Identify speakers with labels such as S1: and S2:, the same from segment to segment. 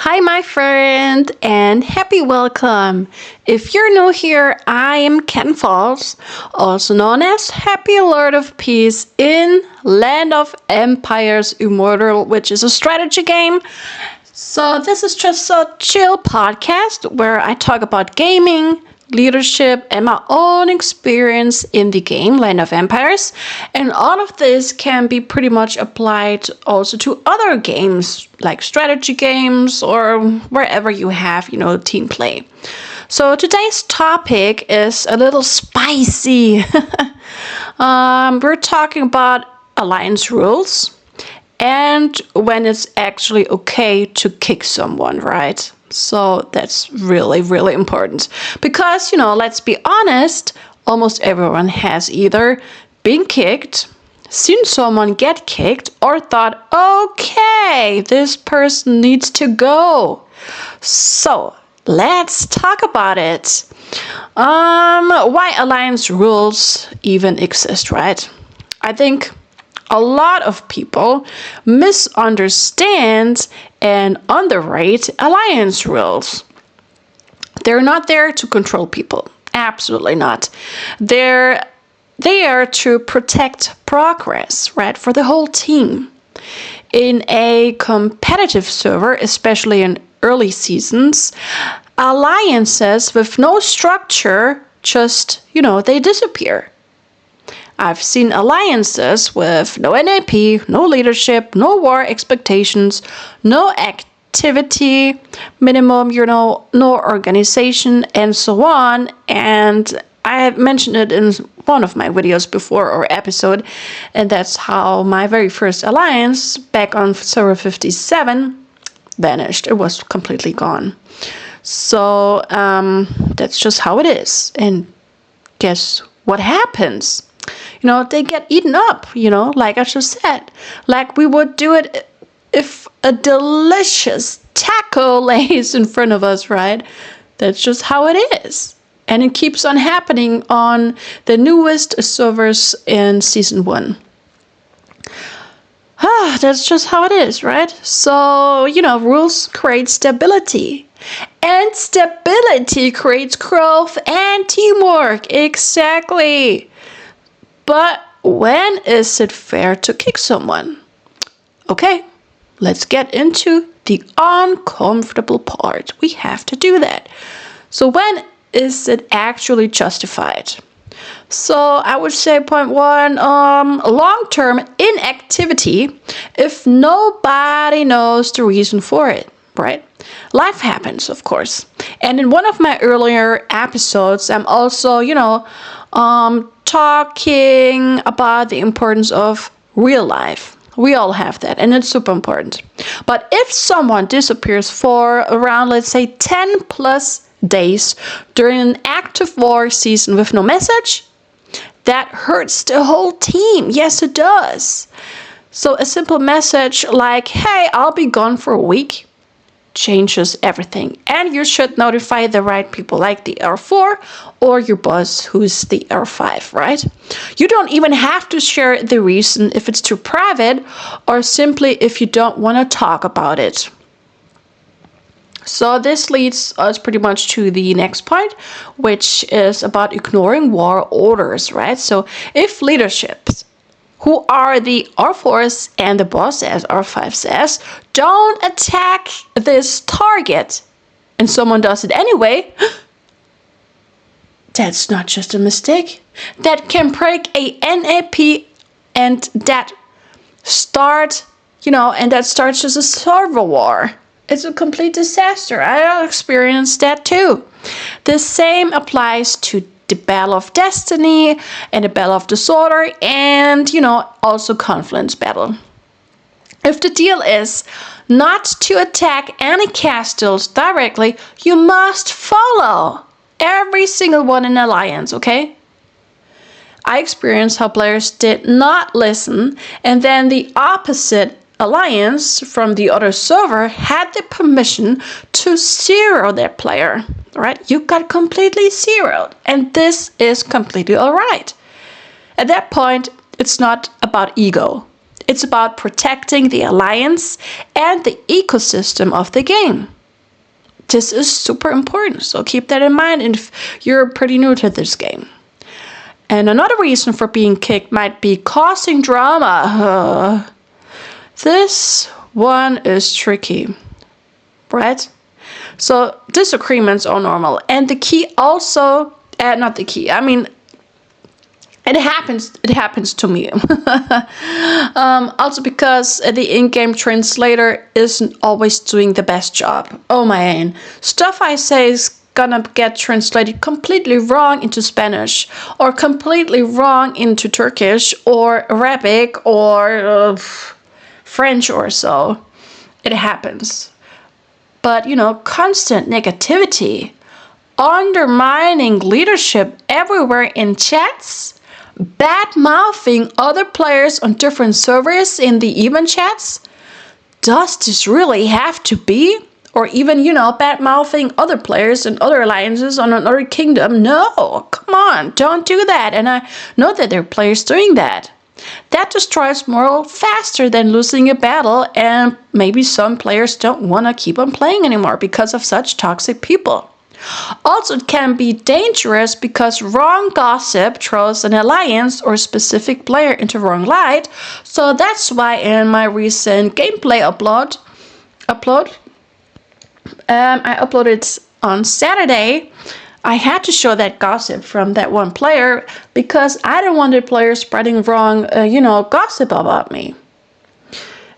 S1: Hi, my friend, and happy welcome. If you're new here, I am Ken Falls, also known as Happy Lord of Peace in Land of Empires Immortal, which is a strategy game. So, this is just a chill podcast where I talk about gaming, leadership, and my own experience in the game Land of Empires. And all of this can be pretty much applied also to other games like strategy games or wherever you have, team play. So today's topic is a little spicy. We're talking about alliance rules and when it's actually okay to kick someone, right? So that's really, really important because, let's be honest, almost everyone has either been kicked, seen someone get kicked, or thought, okay, this person needs to go. So let's talk about it. Why alliance rules even exist, right? I think a lot of people misunderstand and underrate alliance rules. They're not there to control people. Absolutely not. They're there to protect progress, right? For the whole team. In a competitive server, especially in early seasons, alliances with no structure just, they disappear. I've seen alliances with no NAP, no leadership, no war expectations, no activity minimum, no organization, and so on. And I have mentioned it in one of my videos before or episode, and that's how my very first alliance back on server 57 vanished. It was completely gone. So that's just how it is. And guess what happens? They get eaten up, like I just said. Like we would do it if a delicious taco lays in front of us, right? That's just how it is. And it keeps on happening on the newest servers in Season 1. That's just how it is, right? So, rules create stability. And stability creates growth and teamwork. Exactly. But when is it fair to kick someone? Okay, let's get into the uncomfortable part. We have to do that. So when is it actually justified? So I would say point one, long-term inactivity if nobody knows the reason for it, right? Life happens, of course. And in one of my earlier episodes, I'm also, talking about the importance of real life. We all have that, and it's super important. But if someone disappears for around, let's say, 10 plus days during an active war season with no message, that hurts the whole team. Yes, it does. So a simple message like, hey, I'll be gone for a week, changes everything. And you should notify the right people like the R4 or your boss who's the R5, right? You don't even have to share the reason if it's too private or simply if you don't want to talk about it. So this leads us pretty much to the next point, which is about ignoring war orders, right? So if leadership, who are the R4s and the boss as R5 says, don't attack this target, and someone does it anyway, that's not just a mistake. That can break a NAP and that starts just a server war. It's a complete disaster. I experienced that too. The same applies to the Battle of Destiny and the Battle of Disorder and, also Confluence Battle. If the deal is not to attack any castles directly, you must follow every single one in Alliance, okay? I experienced how players did not listen, and then the opposite alliance from the other server had the permission to zero that player, right? You got completely zeroed, and this is completely all right. At that point, it's not about ego. It's about protecting the alliance and the ecosystem of the game. This is super important, so keep that in mind if you're pretty new to this game. And another reason for being kicked might be causing drama. This one is tricky, right? So disagreements are normal, and the key also, not the key, I mean, it happens to me. Also because the in-game translator isn't always doing the best job. Oh man, stuff I say is gonna get translated completely wrong into Spanish, or completely wrong into Turkish, or Arabic, or French or so. It happens. But, constant negativity, undermining leadership everywhere in chats, bad-mouthing other players on different servers in the even chats? Does this really have to be? Or even, bad-mouthing other players in other alliances on another kingdom? No, come on, don't do that. And I know that there are players doing that. That destroys morale faster than losing a battle, and maybe some players don't want to keep on playing anymore because of such toxic people. Also, it can be dangerous because wrong gossip throws an alliance or specific player into wrong light. So that's why in my recent gameplay upload, I uploaded on Saturday, I had to show that gossip from that one player because I don't want the player spreading wrong, gossip about me.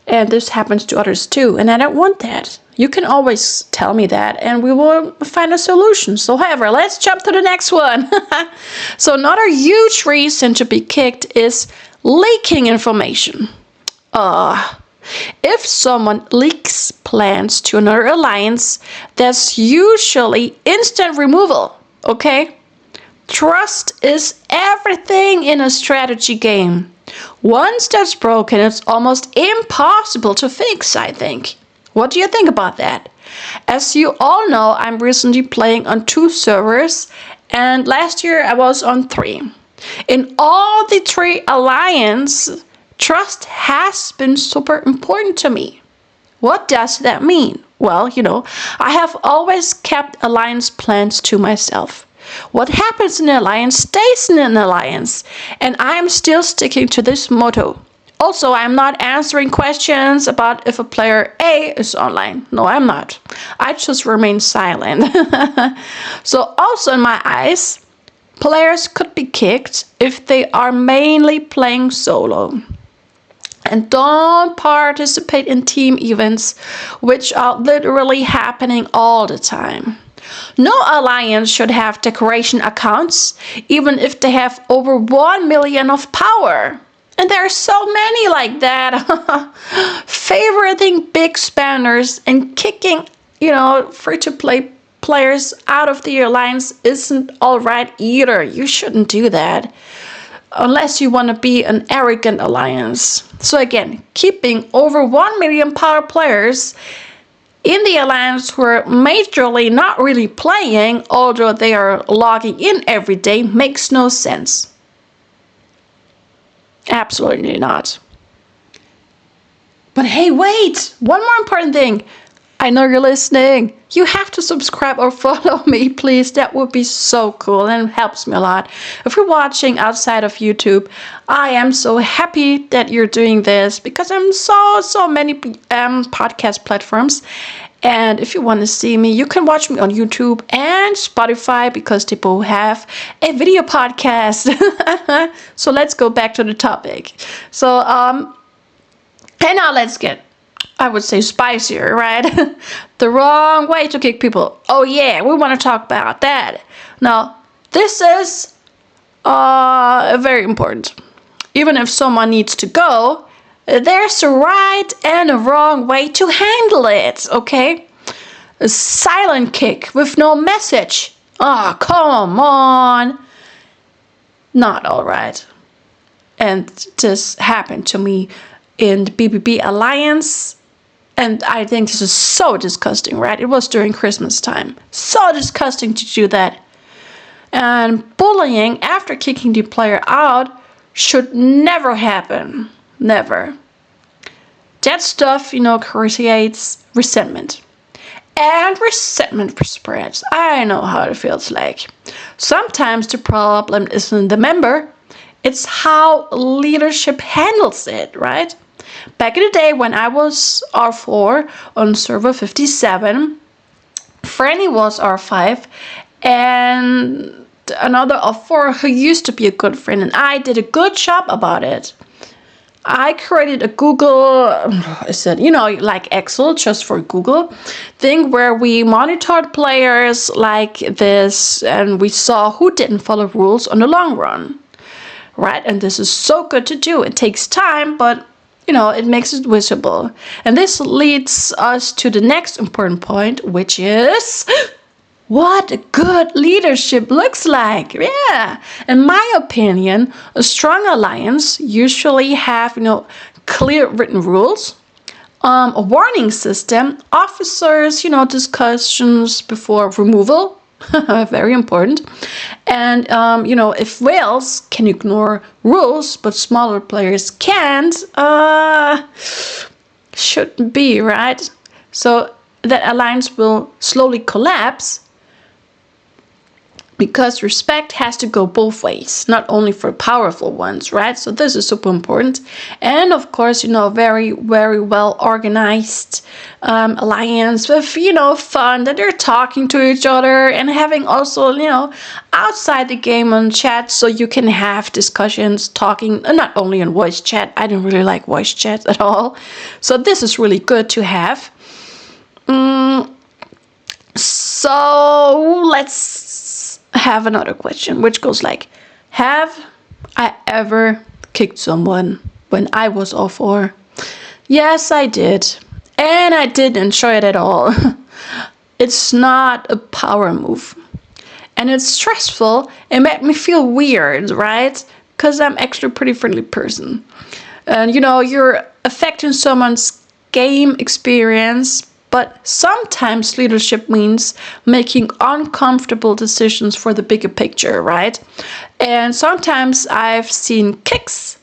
S1: And this happens to others too, and I don't want that. You can always tell me that, and we will find a solution. So, however, let's jump to the next one. So, another huge reason to be kicked is leaking information. If someone leaks plans to another alliance, that's usually instant removal, okay? Trust is everything in a strategy game. Once that's broken, it's almost impossible to fix, I think. What do you think about that? As you all know, I'm recently playing on 2 servers, and last year I was on 3. In all the 3 alliances, trust has been super important to me. What does that mean? Well, I have always kept alliance plans to myself. What happens in an alliance stays in an alliance, and I am still sticking to this motto. Also, I'm not answering questions about if a player A is online. No, I'm not. I just remain silent. So also in my eyes, players could be kicked if they are mainly playing solo and don't participate in team events, which are literally happening all the time. No alliance should have decoration accounts, even if they have over 1 million of power. And there are so many like that. Favoriting big spanners and kicking, free-to-play players out of the alliance isn't alright either. You shouldn't do that. Unless you want to be an arrogant alliance. So again, keeping over 1 million power players in the alliance who are majorly not really playing, although they are logging in every day, makes no sense. Absolutely not. But hey, wait! One more important thing. I know you're listening. You have to subscribe or follow me, please. That would be so cool and helps me a lot. If you're watching outside of YouTube, I am so happy that you're doing this because I'm so many podcast platforms. And if you want to see me, you can watch me on YouTube and Spotify because they both have a video podcast. So let's go back to the topic. So, and now let's get, I would say, spicier, right? The wrong way to kick people. Oh yeah, we want to talk about that. Now, this is very important. Even if someone needs to go, there's a right and a wrong way to handle it, okay? A silent kick with no message. Oh, come on. Not all right. And this happened to me in the BBB Alliance. And I think this is so disgusting, right? It was during Christmas time. So disgusting to do that. And bullying after kicking the player out should never happen. Never. That stuff, creates resentment. And resentment spreads. I know how it feels like. Sometimes the problem isn't the member, it's how leadership handles it, right? Back in the day when I was R4 on server 57, Franny was R5, and another R4 who used to be a good friend, and I did a good job about it. I created a Google, like Excel just for Google thing where we monitored players like this and we saw who didn't follow rules on the long run, right? And this is so good to do. It takes time, but it makes it visible. And this leads us to the next important point, which is what good leadership looks like. Yeah, in my opinion, a strong alliance usually have clear written rules, a warning system, officers, discussions before removal, very important, and if whales can ignore rules but smaller players can't, shouldn't be, right? So that alliance will slowly collapse, because respect has to go both ways, not only for powerful ones, right? So this is super important. And of course, very, very well organized alliance with, fun, that they're talking to each other and having also, outside the game on chat, so you can have discussions, talking, not only on voice chat. I don't really like voice chat at all. So this is really good to have. So let's have another question, which goes like, have I ever kicked someone when I was R4? Yes, I did, and I didn't enjoy it at all. It's not a power move, and it's stressful. It made me feel weird, right? Because I'm actually a pretty friendly person, and you're affecting someone's game experience. But sometimes leadership means making uncomfortable decisions for the bigger picture, right? And sometimes I've seen kicks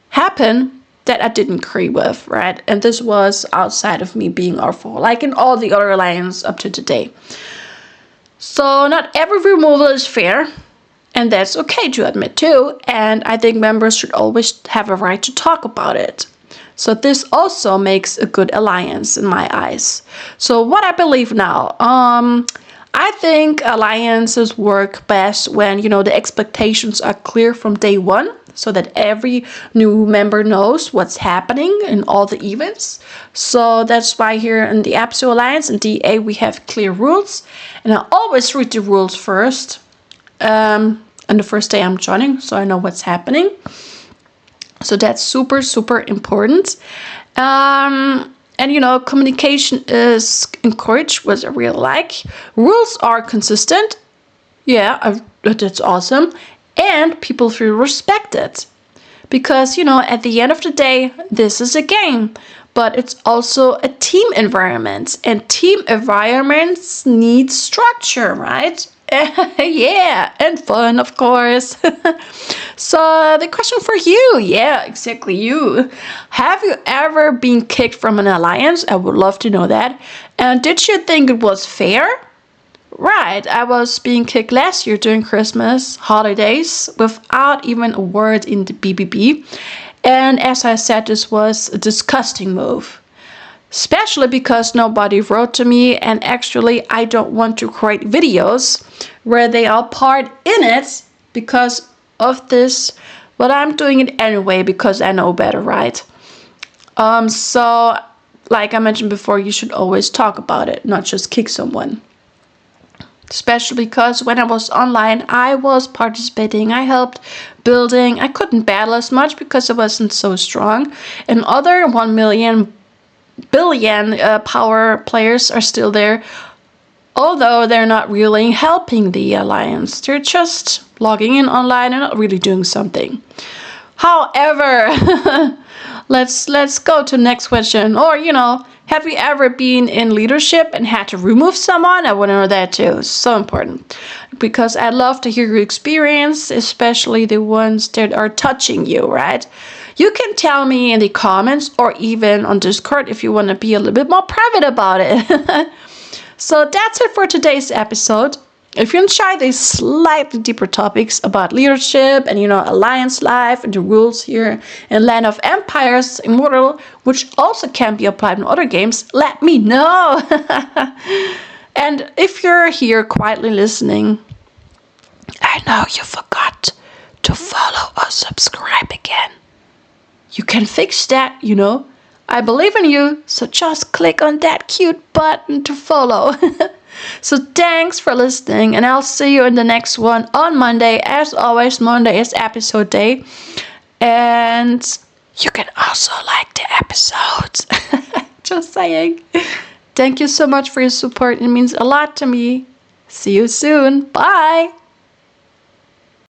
S1: happen that I didn't agree with, right? And this was outside of me being R4, like in all the other alliances up to today. So not every removal is fair, and that's okay to admit too. And I think members should always have a right to talk about it. So this also makes a good alliance in my eyes. So what I believe now, I think alliances work best when, the expectations are clear from day one, so that every new member knows what's happening in all the events. So that's why here in the Apso Alliance and DA we have clear rules. And I always read the rules first on the first day I'm joining, so I know what's happening. So that's super, super important. And communication is encouraged, which I really like. Rules are consistent. Yeah, that's awesome. And people feel respected. Because, at the end of the day, this is a game. But it's also a team environment. And team environments need structure, right? Yeah, and fun, of course. So the question for you, yeah, exactly you. Have you ever been kicked from an alliance? I would love to know that. And did you think it was fair? Right, I was being kicked last year during Christmas holidays without even a word in the BBB. And as I said, this was a disgusting move. Especially because nobody wrote to me, and actually I don't want to create videos where they are part in it because of this, but I'm doing it anyway because I know better, right? So like I mentioned before, you should always talk about it, not just kick someone. Especially because when I was online, I was participating, I helped building, I couldn't battle as much because I wasn't so strong, and other 1 million billion power players are still there, although they're not really helping the alliance. They're just logging in online and not really doing something. However, let's go to the next question. Or have you ever been in leadership and had to remove someone? I want to know that too. It's so important, because I'd love to hear your experience, especially the ones that are touching you, right? You can tell me in the comments or even on Discord if you want to be a little bit more private about it. So that's it for today's episode. If you enjoy these slightly deeper topics about leadership and, alliance life and the rules here in Land of Empires, Immortal, which also can be applied in other games, let me know. And if you're here quietly listening, I know you forgot to follow or subscribe again. You can fix that, I believe in you, so just click on that cute button to follow. So thanks for listening, and I'll see you in the next one on Monday. As always, Monday is episode day. And you can also like the episodes. Just saying. Thank you so much for your support. It means a lot to me. See you soon. Bye.